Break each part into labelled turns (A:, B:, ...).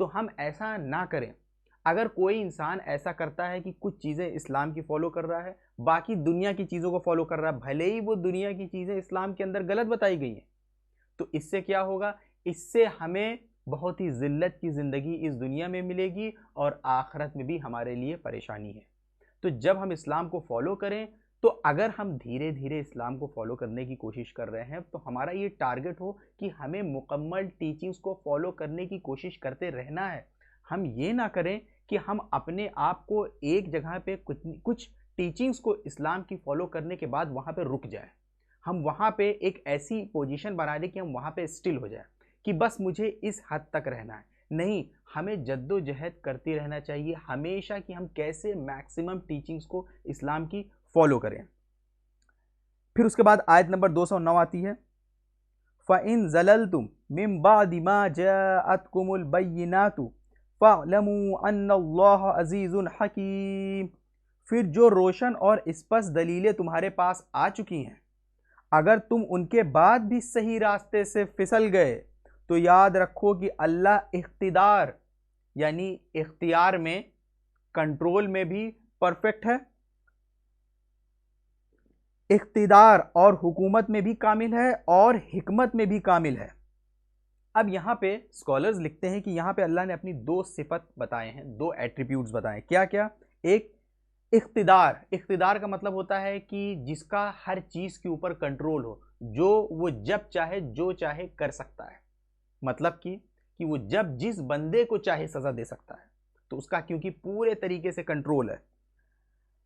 A: تو ہم ایسا نہ کریں۔ اگر کوئی انسان ایسا کرتا ہے کہ کچھ چیزیں اسلام کی فالو کر رہا ہے، باقی دنیا کی چیزوں کو فالو کر رہا ہے، بھلے ہی وہ دنیا کی چیزیں اسلام کے اندر غلط بتائی گئی ہیں، تو اس سے کیا ہوگا؟ اس سے ہمیں بہت ہی ذلت کی زندگی اس دنیا میں ملے گی اور آخرت میں بھی ہمارے لیے پریشانی ہے۔ تو جب ہم اسلام کو فالو کریں تو اگر ہم دھیرے دھیرے اسلام کو فالو کرنے کی کوشش کر رہے ہیں تو ہمارا یہ ٹارگٹ ہو کہ ہمیں مکمل ٹیچنگز کو فالو کرنے کی کوشش کرتے رہنا ہے۔ ہم یہ نہ کریں کہ ہم اپنے آپ کو ایک جگہ پہ کچھ ٹیچنگز کو اسلام کی فالو کرنے کے بعد وہاں پہ رک جائیں، ہم وہاں پہ ایک ایسی پوزیشن بنا لیں کہ ہم وہاں پہ اسٹل ہو جائیں کہ بس مجھے اس حد تک رہنا ہے۔ نہیں، ہمیں جد و جہد کرتی رہنا چاہیے ہمیشہ کہ ہم کیسے میکسیمم ٹیچنگز کو اسلام کی فالو کریں۔ پھر اس کے بعد آیت نمبر 209 آتی ہے، فَإِن زَلَلْتُم مِّن بَعْدِ مَا جَاءَتْكُمُ الْبَيِّنَاتُ فَاعْلَمُوا أَنَّ اللَّهَ عَزِيزٌ حَكِيمٌ۔ پھر جو روشن اور اسپشٹ دلیلیں تمہارے پاس آ چکی ہیں، اگر تم ان کے بعد بھی صحیح راستے سے پھسل گئے تو یاد رکھو کہ اللہ اقتدار یعنی اختیار میں، کنٹرول میں بھی پرفیکٹ ہے، اقتدار اور حکومت میں بھی کامل ہے اور حکمت میں بھی کامل ہے۔ اب یہاں پہ اسکالرز لکھتے ہیں کہ یہاں پہ اللہ نے اپنی دو صفت بتائے ہیں، دو ایٹریبیوٹس بتائے ہیں۔ کیا کیا؟ ایک اقتدار، اقتدار کا مطلب ہوتا ہے کہ جس کا ہر چیز کے اوپر کنٹرول ہو، جو وہ جب چاہے جو چاہے کر سکتا ہے، مطلب کہ وہ جب جس بندے کو چاہے سزا دے سکتا ہے، تو اس کا کیونکہ پورے طریقے سے کنٹرول ہے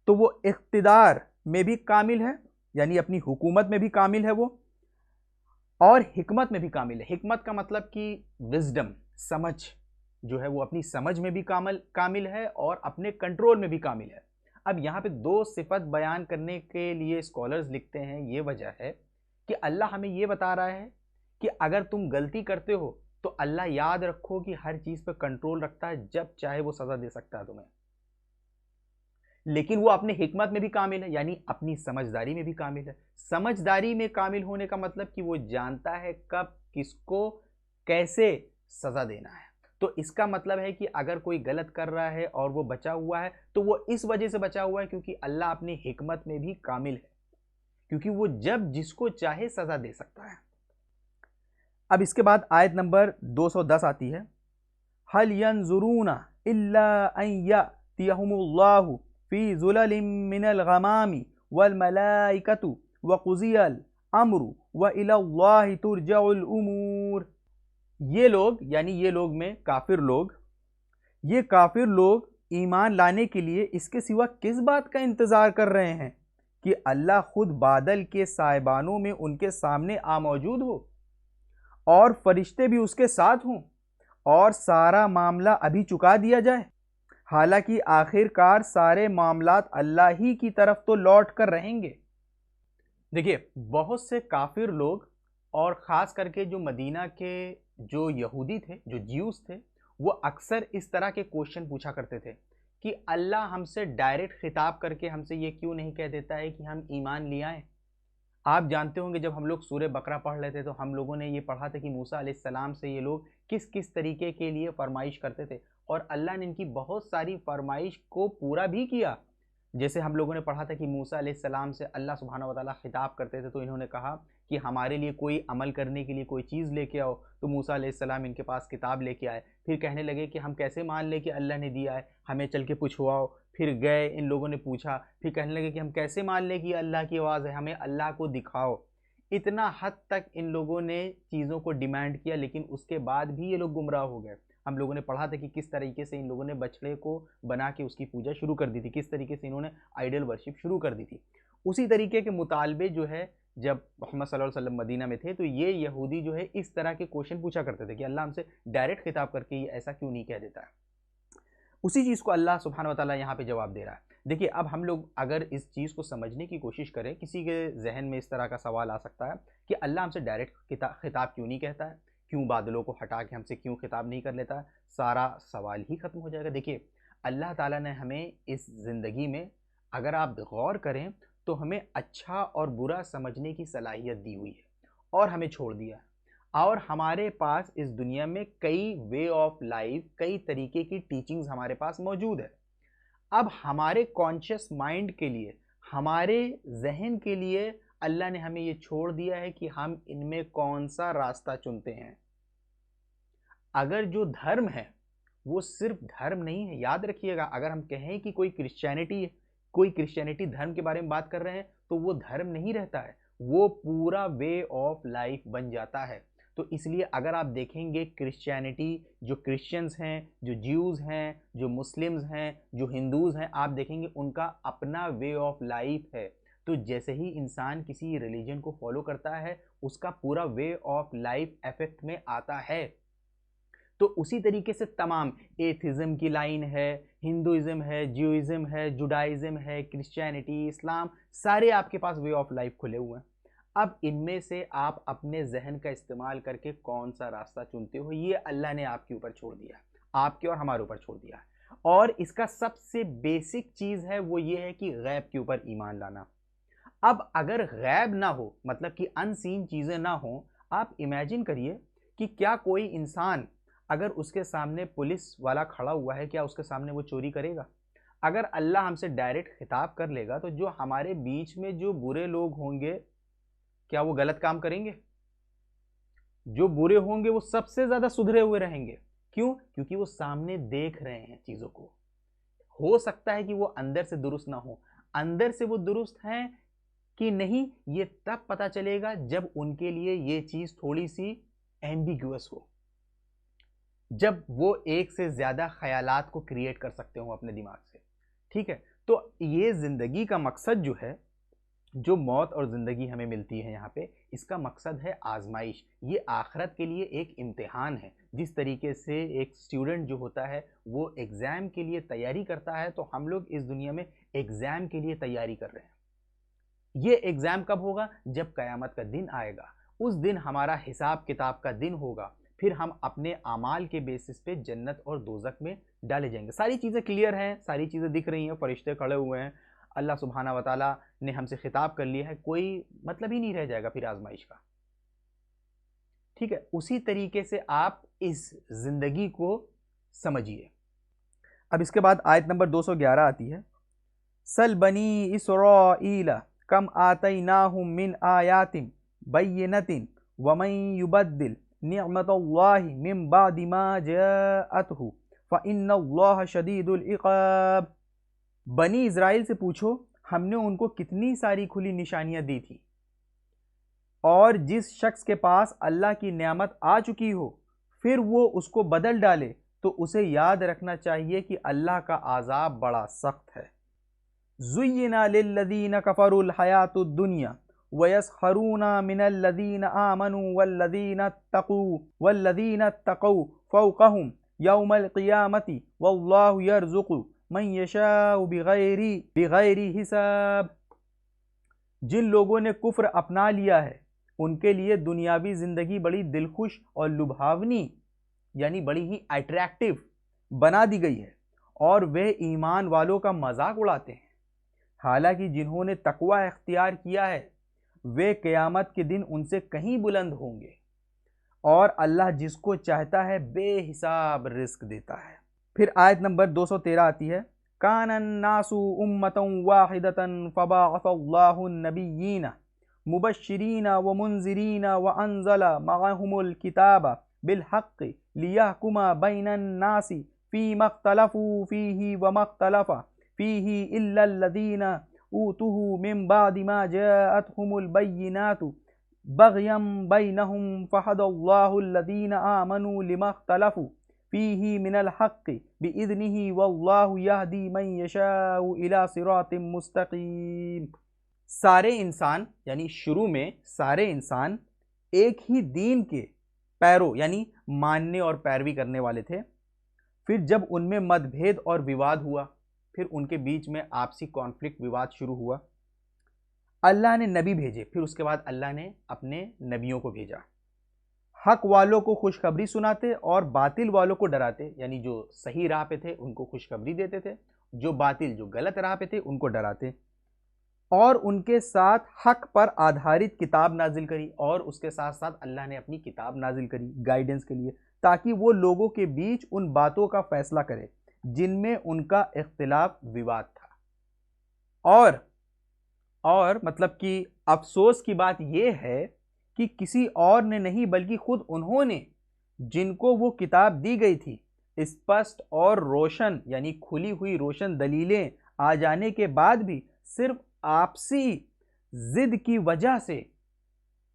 A: تو وہ اقتدار میں بھی کامل ہے، یعنی اپنی حکومت میں بھی کامل ہے وہ، اور حکمت میں بھی کامل ہے۔ حکمت کا مطلب کہ وزڈم، سمجھ جو ہے وہ اپنی سمجھ میں بھی کامل ہے اور اپنے کنٹرول میں بھی کامل ہے۔ اب یہاں پہ دو صفت بیان کرنے کے لیے اسکالرز لکھتے ہیں یہ وجہ ہے کہ اللہ ہمیں یہ بتا رہا ہے کہ اگر تم غلطی کرتے ہو تو اللہ یاد رکھو کہ ہر چیز پہ کنٹرول رکھتا ہے، جب چاہے وہ سزا دے سکتا ہے تمہیں، لیکن وہ اپنے حکمت میں بھی کامل ہے، یعنی اپنی سمجھداری میں بھی کامل ہے۔ سمجھداری میں کامل ہونے کا مطلب کہ وہ جانتا ہے کب کس کو کیسے سزا دینا ہے۔ تو اس کا مطلب ہے کہ اگر کوئی غلط کر رہا ہے اور وہ بچا ہوا ہے تو وہ اس وجہ سے بچا ہوا ہے کیونکہ اللہ اپنی حکمت میں بھی کامل ہے، کیونکہ وہ جب جس کو چاہے سزا دے سکتا ہے۔ اب اس کے بعد آیت نمبر 210 آتی ہے، هَلْ يَنظُرُونَ إِلَّا أَن يَأْتِيَهُمُ اللَّهُ فِي ظُلَلٍ مِّنَ الْغَمَامِ وَالْمَلَائِكَةُ وَقُضِيَ الْأَمْرُ وَإِلَى اللَّهِ تُرْجَعُ الْأُمُورُ۔ یہ لوگ یعنی یہ لوگ میں کافر لوگ، یہ کافر لوگ ایمان لانے کے لیے اس کے سوا کس بات کا انتظار کر رہے ہیں کہ اللہ خود بادل کے سائبانوں میں ان کے سامنے موجود ہو اور فرشتے بھی اس کے ساتھ ہوں اور سارا معاملہ ابھی چکا دیا جائے، حالانکہ آخر کار سارے معاملات اللہ ہی کی طرف تو لوٹ کر رہیں گے۔ دیکھیے، بہت سے کافر لوگ اور خاص کر کے جو مدینہ کے جو یہودی تھے، جو جیوز تھے، وہ اکثر اس طرح کے کوشچن پوچھا کرتے تھے کہ اللہ ہم سے ڈائریکٹ خطاب کر کے ہم سے یہ کیوں نہیں کہہ دیتا ہے کہ ہم ایمان لے آئیں؟ آپ جانتے ہوں گے جب ہم لوگ سورہ بقرہ پڑھ رہے تھے تو ہم لوگوں نے یہ پڑھا تھا کہ موسیٰ علیہ السلام سے یہ لوگ کس کس طریقے کے لیے فرمائش کرتے تھے، اور اللہ نے ان کی بہت ساری فرمائش کو پورا بھی کیا۔ جیسے ہم لوگوں نے پڑھا تھا کہ موسیٰ علیہ السلام سے اللہ سبحانہ وتعالیٰ خطاب کرتے تھے تو انہوں نے کہا کہ ہمارے لیے کوئی عمل کرنے کے لیے کوئی چیز لے کے آؤ، تو موسیٰ علیہ السلام ان کے پاس کتاب لے کے آئے، پھر کہنے لگے کہ ہم کیسے مان لیں کہ اللہ نے دیا ہے، ہمیں چل کے پوچھواؤ۔ پھر گئے، ان لوگوں نے پوچھا، پھر کہنے لگے کہ ہم کیسے مان لیں کہ اللہ کی آواز ہے، ہمیں اللہ کو دکھاؤ۔ اتنا حد تک ان لوگوں نے چیزوں کو ڈیمانڈ کیا، لیکن اس کے بعد بھی یہ لوگ گمراہ ہو گئے۔ ہم لوگوں نے پڑھا تھا کہ کس طریقے سے ان لوگوں نے بچڑے کو بنا کے اس کی پوجا شروع کر دی تھی، کس طریقے سے انہوں نے آئیڈل ورشپ شروع کر دی تھی۔ اسی طریقے کے مطالبے جو ہے جب محمد صلی اللہ علیہ وسلم مدینہ میں تھے تو یہ یہودی جو ہے اس طرح کے کوشچن پوچھا کرتے تھے کہ اللہ ہم سے ڈائریکٹ خطاب کر کے یہ ایسا کیوں نہیں کہہ دیتا ہے۔ اسی چیز کو اللہ سبحانہ وتعالیٰ یہاں پہ جواب دے رہا ہے۔ دیکھیے، اب ہم لوگ اگر اس چیز کو سمجھنے کی کوشش کریں، کسی کے ذہن میں اس طرح کا سوال آ سکتا ہے کہ اللہ ہم سے ڈائریکٹ خطاب کیوں نہیں کہتا ہے، کیوں بادلوں کو ہٹا کے ہم سے کیوں خطاب نہیں کر لیتا ہے، سارا سوال ہی ختم ہو جائے گا۔ دیکھیے، اللہ تعالیٰ نے ہمیں اس زندگی میں اگر آپ غور کریں تو ہمیں اچھا اور برا سمجھنے کی صلاحیت دی ہوئی ہے اور ہمیں چھوڑ دیا ہے۔ اور ہمارے پاس اس دنیا میں کئی وے آف لائف، کئی طریقے کی ٹیچنگز ہمارے پاس موجود ہے۔ اب ہمارے کانشیس مائنڈ کے لیے، ہمارے ذہن کے لیے اللہ نے ہمیں یہ چھوڑ دیا ہے کہ ہم ان میں کون سا راستہ چنتے ہیں۔ اگر جو دھرم ہے وہ صرف دھرم نہیں ہے، یاد رکھیے گا، اگر ہم کہیں کہ کوئی کرسچینٹی دھرم کے بارے میں بات کر رہے ہیں تو وہ دھرم نہیں رہتا ہے، وہ پورا وے آف لائف بن جاتا ہے۔ تو اس لیے اگر آپ دیکھیں گے کرسچینٹی، جو کرسچنز ہیں، جو جیوز ہیں، جو مسلمز ہیں، جو ہندوز ہیں، آپ دیکھیں گے ان کا اپنا وے آف لائف ہے۔ تو جیسے ہی انسان کسی ریلیجن کو فالو کرتا ہے اس کا پورا وے آف لائف ایفیکٹ میں آتا ہے۔ تو اسی طریقے سے تمام ایتھزم کی لائن ہے، ہندوازم ہے، جیوازم ہے، جوڈائزم ہے، کرسچینٹی، اسلام، سارے آپ کے پاس وے آف لائف کھلے ہوئے ہیں۔ اب ان میں سے آپ اپنے ذہن کا استعمال کر کے کون سا راستہ چنتے ہو، یہ اللہ نے آپ کے اوپر چھوڑ دیا ہے، آپ کے اور ہمارے اوپر چھوڑ دیا ہے۔ اور اس کا سب سے بیسک چیز ہے وہ یہ ہے کہ غیب کے اوپر ایمان لانا۔ اب اگر غیب نہ ہو، مطلب کہ ان سین چیزیں نہ ہوں، آپ امیجن کریے کہ کیا کوئی انسان اگر اس کے سامنے پولیس والا کھڑا ہوا ہے، کیا اس کے سامنے وہ چوری کرے گا؟ اگر اللہ ہم سے ڈائریکٹ خطاب کر لے گا تو جو ہمارے بیچ میں جو برے لوگ ہوں گے کیا وہ غلط کام کریں گے؟ جو برے ہوں گے وہ سب سے زیادہ سدھرے ہوئے رہیں گے۔ کیوں؟ کیونکہ وہ سامنے دیکھ رہے ہیں چیزوں کو۔ ہو سکتا ہے کہ وہ اندر سے درست نہ ہو، اندر سے وہ درست ہیں کہ نہیں یہ تب پتہ چلے گا جب ان کے لیے یہ چیز تھوڑی سی ایمبیگوس ہو، جب وہ ایک سے زیادہ خیالات کو کریٹ کر سکتے ہوں اپنے دماغ سے۔ ٹھیک ہے، تو یہ زندگی کا مقصد جو ہے، جو موت اور زندگی ہمیں ملتی ہے یہاں پہ، اس کا مقصد ہے آزمائش۔ یہ آخرت کے لیے ایک امتحان ہے۔ جس طریقے سے ایک اسٹوڈنٹ جو ہوتا ہے وہ ایگزام کے لیے تیاری کرتا ہے، تو ہم لوگ اس دنیا میں ایگزام کے لیے تیاری کر رہے ہیں۔ یہ ایگزام کب ہوگا؟ جب قیامت کا دن آئے گا، اس دن ہمارا حساب کتاب کا دن ہوگا، پھر ہم اپنے اعمال کے بیسس پہ جنت اور دوزخ میں ڈالے جائیں گے۔ ساری چیزیں کلیئر ہیں، ساری چیزیں دکھ رہی ہیں، فرشتے کھڑے ہوئے ہیں، اللہ سبحانہ وتعالی نے ہم سے خطاب کر لیا ہے، کوئی مطلب ہی نہیں رہ جائے گا پھر آزمائش کا۔ ٹھیک ہے، اسی طریقے سے آپ اس زندگی کو سمجھیے۔ اب اس کے بعد آیت نمبر 211 آتی ہے، سل بنی اسرائیل کم آتیناہم من آیات بینۃ ومن یبدل نعمت اللہ من بعد ما جاءتہ فإن اللہ شدید العقاب۔ بنی اسرائیل سے پوچھو ہم نے ان کو کتنی ساری کھلی نشانیاں دی تھی، اور جس شخص کے پاس اللہ کی نعمت آ چکی ہو پھر وہ اس کو بدل ڈالے تو اسے یاد رکھنا چاہیے کہ اللہ کا عذاب بڑا سخت ہے۔ زُيِّنَ لِلَّذِينَ كَفَرُوا الْحَيَاةُ الدُّنْيَا وَيَسْخَرُونَ مِنَ الَّذِينَ آمَنُوا وَالَّذِينَ اتَّقَوْا فَوْقَهُمْ يَوْمَ الْقِيَامَةِ وَاللَّهُ يَرْزُقُ مَن يَشَاءُ بِغَيْرِ حساب۔ جن لوگوں نے کفر اپنا لیا ہے ان کے لیے دنیاوی زندگی بڑی دلخوش اور لبھاونی، یعنی بڑی ہی اٹریکٹیو بنا دی گئی ہے، اور وہ ایمان والوں کا مذاق اڑاتے ہیں۔ حالانکہ جنہوں نے تقوی اختیار کیا ہے وہ قیامت کے دن ان سے کہیں بلند ہوں گے، اور اللہ جس کو چاہتا ہے بے حساب رزق دیتا ہے۔ پھر آیت نمبر 213 آتی ہے، کان الناس امۃ واحدۃ فبعث اللہ النبیین مبشرین ومنذرین وانزل معهم الکتاب بالحق لیحکم بین الناس فیما اختلفوا فیہ وما اختلف فیہ الا الذین اوتوہ من بعد ما جاءتهم البینات بغیا بینہم فہدی اللہ الذین آمنوا لما اختلفوا فیہ من الحق بإذنہ واللہ یہدی من یشاء الی صراط مستقیم۔ سارے انسان، یعنی شروع میں سارے انسان ایک ہی دین کے پیرو، یعنی ماننے اور پیروی کرنے والے تھے۔ پھر جب ان میں مت بھید اور وواد ہوا، پھر ان کے بیچ میں آپسی کانفلکٹ وواد شروع ہوا، اللہ نے نبی بھیجے، پھر اس کے بعد اللہ نے اپنے نبیوں کو بھیجا، حق والوں کو خوشخبری سناتے اور باطل والوں کو ڈراتے، یعنی جو صحیح راہ پہ تھے ان کو خوشخبری دیتے تھے، جو باطل جو غلط راہ پہ تھے ان کو ڈراتے۔ اور ان کے ساتھ حق پر آدھارت کتاب نازل کری، اور اس کے ساتھ ساتھ اللہ نے اپنی کتاب نازل کری گائیڈنس کے لیے، تاکہ وہ لوگوں کے بیچ ان باتوں کا فیصلہ کرے جن میں ان کا اختلاف وواد تھا۔ اور مطلب کہ افسوس کی بات یہ ہے کہ کسی اور نے نہیں بلکہ خود انہوں نے، جن کو وہ کتاب دی گئی تھی، اسپشٹ اور روشن یعنی کھلی ہوئی روشن دلیلیں آ جانے کے بعد بھی صرف آپسی ضد کی وجہ سے،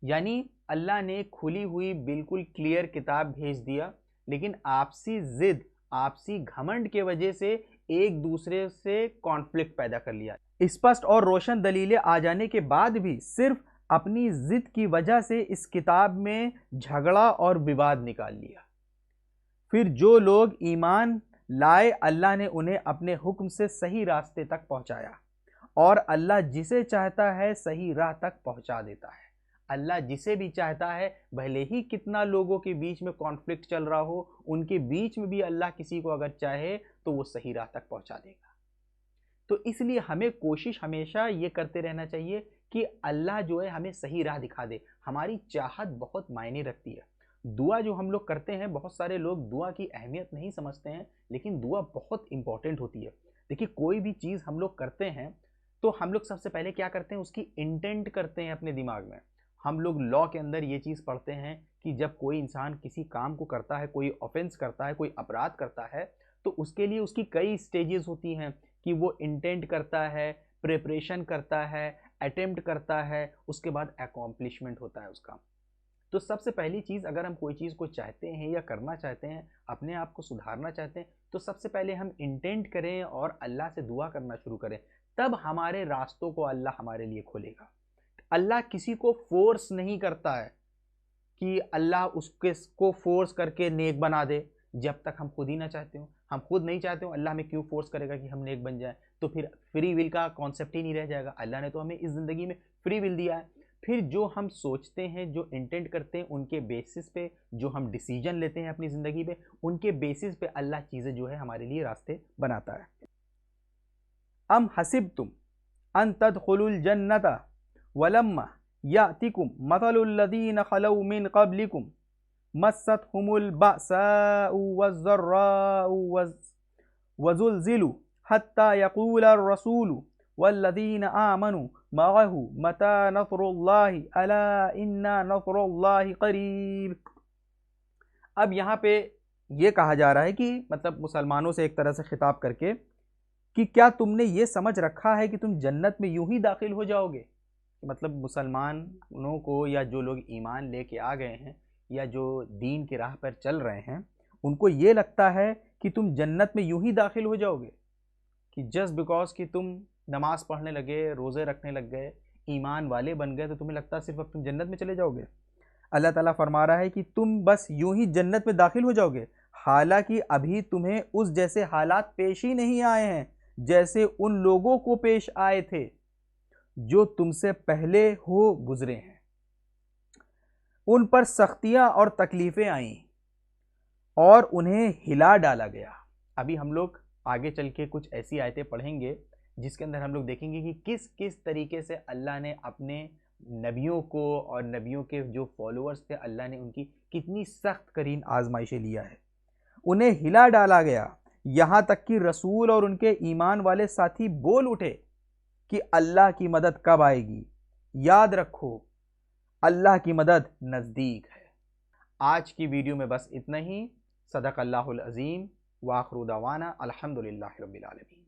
A: یعنی اللہ نے کھلی ہوئی بالکل کلیئر کتاب بھیج دیا، لیکن آپسی ضد، آپسی گھمنڈ کے وجہ سے ایک دوسرے سے کانفلکٹ پیدا کر لیا۔ اسپشٹ اور روشن دلیلیں آ جانے کے بعد بھی صرف اپنی ضد کی وجہ سے اس کتاب میں جھگڑا اور وواد نکال لیا۔ پھر جو لوگ ایمان لائے، اللہ نے انہیں اپنے حکم سے صحیح راستے تک پہنچایا، اور اللہ جسے چاہتا ہے صحیح راہ تک پہنچا دیتا ہے۔ اللہ جسے بھی چاہتا ہے، بھلے ہی کتنا لوگوں کے بیچ میں کانفلکٹ چل رہا ہو، ان کے بیچ میں بھی اللہ کسی کو اگر چاہے تو وہ صحیح راہ تک پہنچا دے گا۔ تو اس لیے ہمیں کوشش ہمیشہ یہ کرتے رہنا چاہیے کہ اللہ جو ہے ہمیں صحیح راہ دکھا دے۔ ہماری چاہت بہت معنی رکھتی ہے۔ دعا جو ہم لوگ کرتے ہیں، بہت سارے لوگ دعا کی اہمیت نہیں سمجھتے ہیں، لیکن دعا بہت امپورٹنٹ ہوتی ہے۔ دیکھیے، کوئی بھی چیز ہم لوگ کرتے ہیں تو ہم لوگ سب سے پہلے کیا کرتے ہیں، اس کی انٹینٹ کرتے ہیں اپنے دماغ میں۔ ہم لوگ لاء کے اندر یہ چیز پڑھتے ہیں کہ جب کوئی انسان کسی کام کو کرتا ہے، کوئی آفینس کرتا ہے، کوئی اپرادھ کرتا ہے، تو اس کے لیے اس کی کئی سٹیجز ہوتی ہیں کہ وہ انٹینٹ کرتا ہے، پریپریشن کرتا ہے، اٹیمپٹ کرتا ہے، اس کے بعد اکمپلشمنٹ ہوتا ہے اس کا۔ تو سب سے پہلی چیز، اگر ہم کوئی چیز کو چاہتے ہیں یا کرنا چاہتے ہیں، اپنے آپ کو سدھارنا چاہتے ہیں، تو سب سے پہلے ہم انٹینٹ کریں اور اللہ سے دعا کرنا شروع کریں، تب ہمارے راستوں کو اللہ ہمارے لیے کھولے گا۔ اللہ کسی کو فورس نہیں کرتا ہے کہ اللہ اس کو فورس کر کے نیک بنا دے جب تک ہم خود ہی نہ چاہتے ہوں۔ ہم خود نہیں چاہتے ہوں، اللہ ہمیں کیوں فورس کرے گا کہ ہم نیک بن جائیں؟ تو پھر فری ول کا کانسیپٹ ہی نہیں رہ جائے گا۔ اللہ نے تو ہمیں اس زندگی میں فری ول دیا ہے۔ پھر جو ہم سوچتے ہیں، جو انٹینٹ کرتے ہیں، ان کے بیسس پہ جو ہم ڈیسیجن لیتے ہیں اپنی زندگی پہ، ان کے بیسس پہ اللہ چیزیں جو ہے ہمارے لیے راستے بناتا ہے۔ ام حسبتم ان تدخلوا الجنت ولما یأتکم مثل الذین خلوا من قبلکم مستهم البأساء والضراء وزلزلوا حتى يقول الرسول والذین آمنوا معه متى نصر الله الا ان نصر الله قریب۔ اب یہاں پہ یہ کہا جا رہا ہے کہ مطلب مسلمانوں سے ایک طرح سے خطاب کر کے کہ کیا تم نے یہ سمجھ رکھا ہے کہ تم جنت میں یوں ہی داخل ہو جاؤ گے؟ مطلب مسلمانوں کو، یا جو لوگ ایمان لے کے آ گئے ہیں یا جو دین کی راہ پر چل رہے ہیں، ان کو یہ لگتا ہے کہ تم جنت میں یوں ہی داخل ہو جاؤ گے کہ جسٹ بیکاز کہ تم نماز پڑھنے لگے، روزے رکھنے لگ گئے، ایمان والے بن گئے، تو تمہیں لگتا ہے صرف اب تم جنت میں چلے جاؤ گے۔ اللہ تعالیٰ فرما رہا ہے کہ تم بس یوں ہی جنت میں داخل ہو جاؤ گے، حالانکہ ابھی تمہیں اس جیسے حالات پیش ہی نہیں آئے ہیں جیسے ان لوگوں کو پیش آئے تھے جو تم سے پہلے ہو گزرے ہیں۔ ان پر سختیاں اور تکلیفیں آئیں اور انہیں ہلا ڈالا گیا۔ ابھی ہم لوگ آگے چل کے کچھ ایسی آیتیں پڑھیں گے جس کے اندر ہم لوگ دیکھیں گے کہ کس کس طریقے سے اللہ نے اپنے نبیوں کو اور نبیوں کے جو فالوورز تھے، اللہ نے ان کی کتنی سخت ترین آزمائشیں لیا ہے۔ انہیں ہلا ڈالا گیا، یہاں تک کہ رسول اور ان کے ایمان والے ساتھی بول اٹھے کہ اللہ کی مدد کب آئے گی؟ یاد رکھو، اللہ کی مدد نزدیک ہے۔ آج کی ویڈیو میں بس اتنا ہی۔ صدق اللہ العظیم، وآخر دعوانا الحمدللہ رب العالمین۔